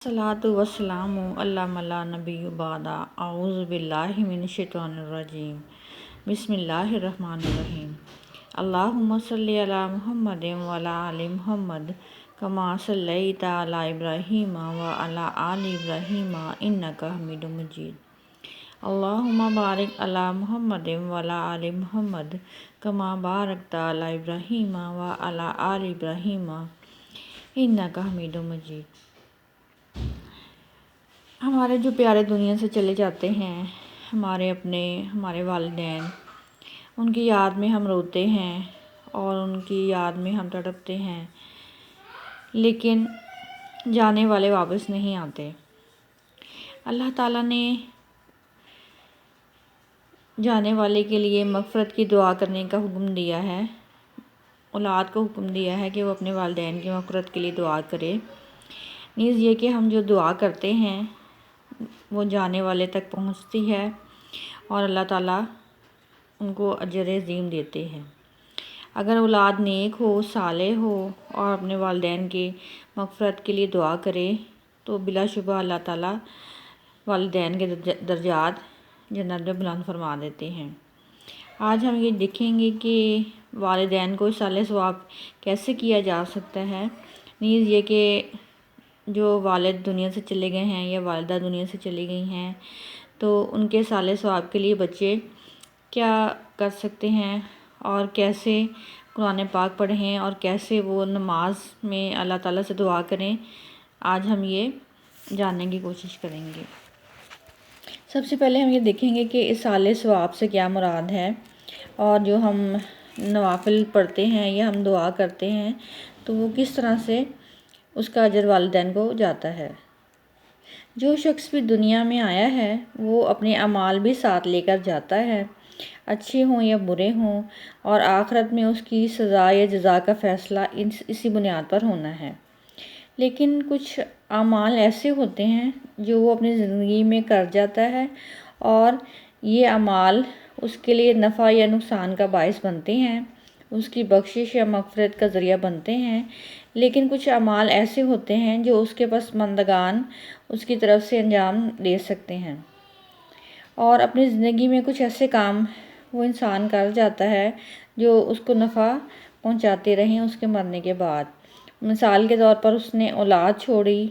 الصلاۃ والسلام علی ملا نبی بعد اعوذ باللہ من الشیطان الرجیم بسم اللہ الرحمن الرحیم اللہم صلی علی محمد وعلی آل محمد کما صلیت علی ابراہیم وعلی آل ابراہیم انک حمید مجید اللہم بارک علی محمد وعلی آل محمد کما بارکت علی ابراہیم وعلی آل ابراہیم انک حمید مجید۔ ہمارے جو پیارے دنیا سے چلے جاتے ہیں، ہمارے والدین، ان کی یاد میں ہم روتے ہیں اور ان کی یاد میں ہم تڑپتے ہیں، لیکن جانے والے واپس نہیں آتے۔ اللہ تعالیٰ نے جانے والے کے لیے مغفرت کی دعا کرنے کا حکم دیا ہے، اولاد کو حکم دیا ہے کہ وہ اپنے والدین کی مغفرت کے لیے دعا کرے۔ نیز یہ کہ ہم جو دعا کرتے ہیں وہ جانے والے تک پہنچتی ہے اور اللہ تعالیٰ ان کو اجر عظیم دیتے ہیں۔ اگر اولاد نیک ہو، صالح ہو اور اپنے والدین کی مغفرت کے لیے دعا کرے تو بلا شبہ اللہ تعالیٰ والدین کے درجات جنت میں بلند فرما دیتے ہیں۔ آج ہم یہ دیکھیں گے کہ والدین کو اصالہ ثواب کیسے کیا جا سکتا ہے، نیز یہ کہ جو والد دنیا سے چلے گئے ہیں یا والدہ دنیا سے چلی گئی ہیں تو ان کے اصالہ ثواب کے لیے بچے کیا کر سکتے ہیں اور کیسے قرآن پاک پڑھیں اور کیسے وہ نماز میں اللہ تعالیٰ سے دعا کریں، آج ہم یہ جاننے کی کوشش کریں گے۔ سب سے پہلے ہم یہ دیکھیں گے کہ اصالہ ثواب سے کیا مراد ہے، اور جو ہم نوافل پڑھتے ہیں یا ہم دعا کرتے ہیں تو وہ کس طرح سے اس کا اجر والدین کو جاتا ہے۔ جو شخص بھی دنیا میں آیا ہے وہ اپنے اعمال بھی ساتھ لے کر جاتا ہے، اچھے ہوں یا برے ہوں، اور آخرت میں اس کی سزا یا جزا کا فیصلہ اسی بنیاد پر ہونا ہے۔ لیکن کچھ اعمال ایسے ہوتے ہیں جو وہ اپنی زندگی میں کر جاتا ہے اور یہ اعمال اس کے لیے نفع یا نقصان کا باعث بنتے ہیں، اس کی بخشش یا مغفرت کا ذریعہ بنتے ہیں۔ لیکن کچھ اعمال ایسے ہوتے ہیں جو اس کے پسماندگان اس کی طرف سے انجام دے سکتے ہیں، اور اپنی زندگی میں کچھ ایسے کام وہ انسان کر جاتا ہے جو اس کو نفع پہنچاتے رہیں اس کے مرنے کے بعد۔ مثال کے طور پر اس نے اولاد چھوڑی،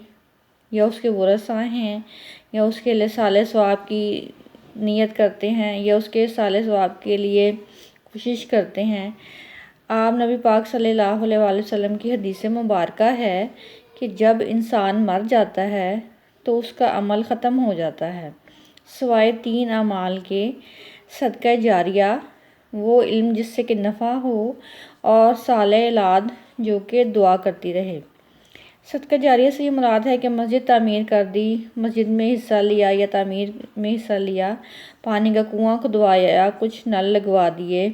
یا اس کے ورثاء ہیں، یا اس کے لیے صالح ثواب کی نیت کرتے ہیں، یا اس کے صالح ثواب کے لیے کوشش کرتے ہیں۔ آپ نبی پاک صلی اللہ علیہ وآلہ وسلم کی حدیث مبارکہ ہے کہ جب انسان مر جاتا ہے تو اس کا عمل ختم ہو جاتا ہے سوائے 3 اعمال کے: صدقہ جاریہ، وہ علم جس سے کہ نفع ہو، اور صالح اولاد جو کہ دعا کرتی رہے۔ صدقہ جاریہ سے یہ مراد ہے کہ مسجد تعمیر کر دی، مسجد میں حصہ لیا یا تعمیر میں حصہ لیا، پانی کا کنواں کھدوایا، کچھ نل لگوا دیے،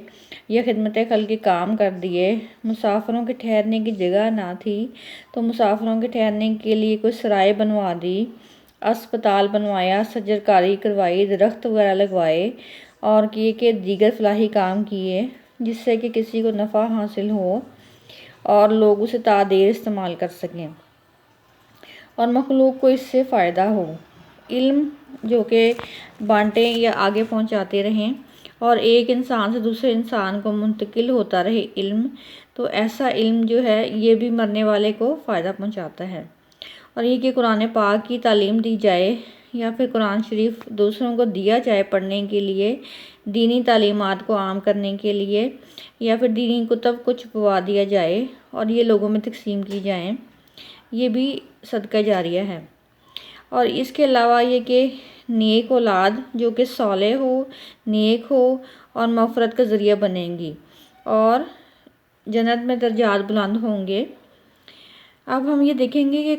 یا خدمت خلق کے کام کر دیے۔ مسافروں کے ٹھہرنے کی جگہ نہ تھی تو مسافروں کے ٹھہرنے کے لیے کوئی سرائے بنوا دی، اسپتال بنوایا، شجر کاری کروائی، درخت وغیرہ لگوائے، اور کیے کہ دیگر فلاحی کام کیے جس سے کہ کسی کو نفع حاصل ہو اور لوگ اسے تا دیر استعمال کر سکیں اور مخلوق کو اس سے فائدہ ہو۔ علم جو کہ بانٹیں یا آگے پہنچاتے رہیں اور ایک انسان سے دوسرے انسان کو منتقل ہوتا رہے علم، تو ایسا علم جو ہے یہ بھی مرنے والے کو فائدہ پہنچاتا ہے۔ اور یہ کہ قرآن پاک کی تعلیم دی جائے یا پھر قرآن شریف دوسروں کو دیا جائے پڑھنے کے لیے، دینی تعلیمات کو عام کرنے کے لیے، یا پھر دینی کتب کو چھپوا دیا جائے اور یہ لوگوں میں تقسیم کی جائیں، یہ بھی صدقہ جاریہ ہے۔ اور اس کے علاوہ یہ کہ نیک اولاد جو کہ صالح ہو، نیک ہو اور مغفرت کا ذریعہ بنیں گی اور جنت میں درجات بلند ہوں گے۔ اب ہم یہ دیکھیں گے کہ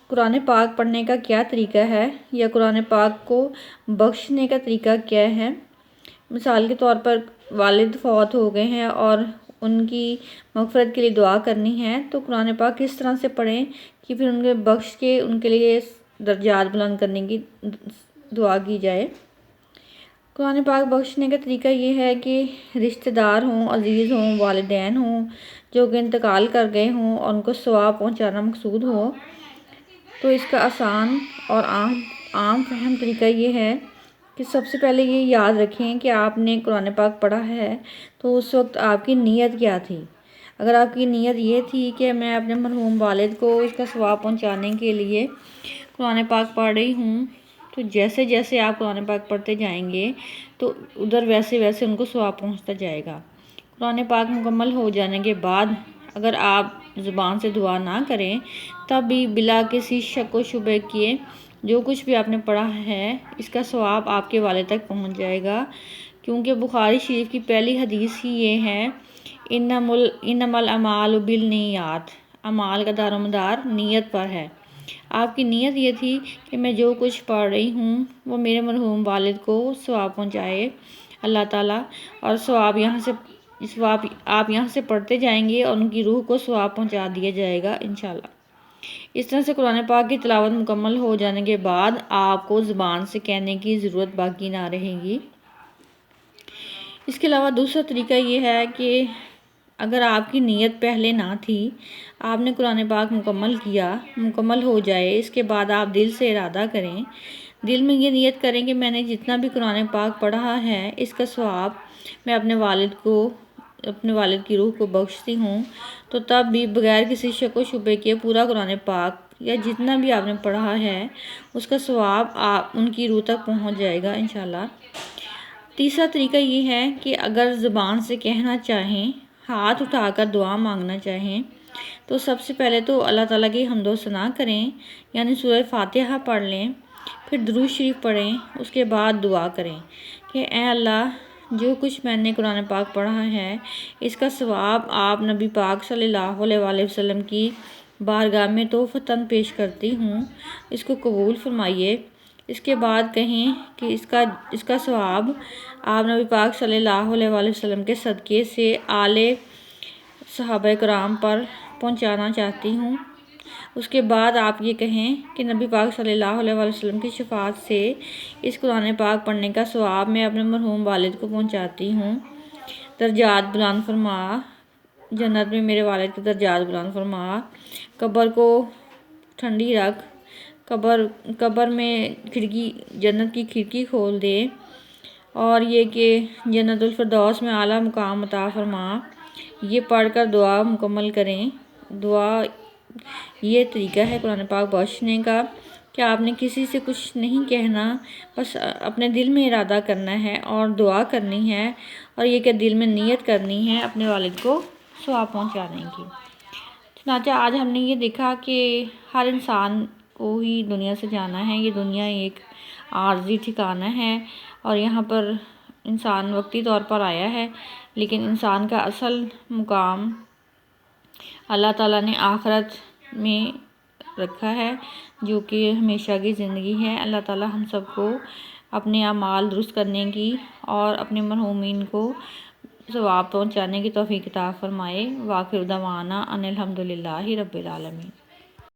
قرآن پاک پڑھنے کا کیا طریقہ ہے، یا قرآن پاک کو بخشنے کا طریقہ کیا ہے۔ مثال کے طور پر والد فوت ہو گئے ہیں اور ان کی مغفرت کے لیے دعا کرنی ہے تو قرآن پاک کس طرح سے پڑھیں کہ پھر ان کے بخش کے ان کے لیے درجات بلند کرنے کی دعا کی جائے۔ قرآن پاک بخشنے کا طریقہ یہ ہے کہ رشتہ دار ہوں، عزیز ہوں، والدین ہوں جو کہ انتقال کر گئے ہوں اور ان کو ثواب پہنچانا مقصود ہو، تو اس کا آسان اور عام فہم طریقہ یہ ہے کہ سب سے پہلے یہ یاد رکھیں کہ آپ نے قرآن پاک پڑھا ہے تو اس وقت آپ کی نیت کیا تھی۔ اگر آپ کی نیت یہ تھی کہ میں اپنے مرحوم والد کو اس کا ثواب پہنچانے کے لیے قرآن پاک پڑھ رہی ہوں، تو جیسے جیسے آپ قرآن پاک پڑھتے جائیں گے تو ادھر ویسے ویسے ان کو ثواب پہنچتا جائے گا۔ قرآن پاک مکمل ہو جانے کے بعد اگر آپ زبان سے دعا نہ کریں تب بھی بلا کسی شک و شبہ کیے جو کچھ بھی آپ نے پڑھا ہے اس کا ثواب آپ کے والد تک پہنچ جائے گا، کیونکہ بخاری شریف کی پہلی حدیث ہی یہ ہے، انما الاعمال بالنیات، اعمال کا دار و مدار نیت پر ہے۔ آپ کی نیت یہ تھی کہ میں جو کچھ پڑھ رہی ہوں وہ میرے مرحوم والد کو ثواب پہنچائے اللہ تعالیٰ، اور ثواب آپ یہاں سے پڑھتے جائیں گے اور ان کی روح کو ثواب پہنچا دیا جائے گا انشاءاللہ۔ اس طرح سے قرآن پاک کی تلاوت مکمل ہو جانے کے بعد آپ کو زبان سے کہنے کی ضرورت باقی نہ رہے گی۔ اس کے علاوہ دوسرا طریقہ یہ ہے کہ اگر آپ کی نیت پہلے نہ تھی، آپ نے قرآن پاک مکمل ہو جائے، اس کے بعد آپ دل سے ارادہ کریں، دل میں یہ نیت کریں کہ میں نے جتنا بھی قرآن پاک پڑھا ہے اس کا ثواب میں اپنے والد کی روح کو بخشتی ہوں، تو تب بھی بغیر کسی شک و شبہ کے پورا قرآن پاک یا جتنا بھی آپ نے پڑھا ہے اس کا ثواب ان کی روح تک پہنچ جائے گا انشاءاللہ۔ تیسرا طریقہ یہ ہے کہ اگر زبان سے کہنا چاہیں، ہاتھ اٹھا کر دعا مانگنا چاہیں، تو سب سے پہلے تو اللہ تعالیٰ کی حمد و ثنا کریں، یعنی سورہ فاتحہ پڑھ لیں، پھر درود شریف پڑھیں، اس کے بعد دعا کریں کہ اے اللہ، جو کچھ میں نے قرآن پاک پڑھا ہے اس کا ثواب آپ نبی پاک صلی اللہ علیہ وآلہ وسلم کی بارگاہ میں تحفتاً پیش کرتی ہوں، اس کو قبول فرمائیے۔ اس کے بعد کہیں کہ اس کا ثواب آپ نبی پاک صلی اللہ علیہ وآلہ وسلم کے صدقے سے آل صحابہ کرام پر پہنچانا چاہتی ہوں۔ اس کے بعد آپ یہ کہیں کہ نبی پاک صلی اللہ علیہ وآلہ وسلم کی شفاعت سے اس قرآن پاک پڑھنے کا ثواب میں اپنے مرحوم والد کو پہنچاتی ہوں، درجات بلند فرما، جنت میں میرے والد کے درجات بلند فرما، قبر کو ٹھنڈی رکھ، قبر میں جنت کی کھڑکی کھول دے، اور یہ کہ جنت الفردوس میں اعلیٰ مقام عطا فرما۔ یہ پڑھ کر دعا مکمل کریں۔ یہ طریقہ ہے قرآن پاک بخشنے کا کہ آپ نے کسی سے کچھ نہیں کہنا، بس اپنے دل میں ارادہ کرنا ہے اور دعا کرنی ہے، اور یہ کہ دل میں نیت کرنی ہے اپنے والد کو ثواب پہنچانے کی۔ چنانچہ آج ہم نے یہ دیکھا کہ ہر انسان کو ہی دنیا سے جانا ہے، یہ دنیا ایک عارضی ٹھکانہ ہے اور یہاں پر انسان وقتی طور پر آیا ہے، لیکن انسان کا اصل مقام اللہ تعالیٰ نے آخرت میں رکھا ہے، جو کہ ہمیشہ کی زندگی ہے۔ اللہ تعالیٰ ہم سب کو اپنے اعمال درست کرنے کی اور اپنے مرحومین کو ثواب پہنچانے کی توفیق عطا فرمائے۔ وآخر دعوانا ان الحمد للہ رب العالمین۔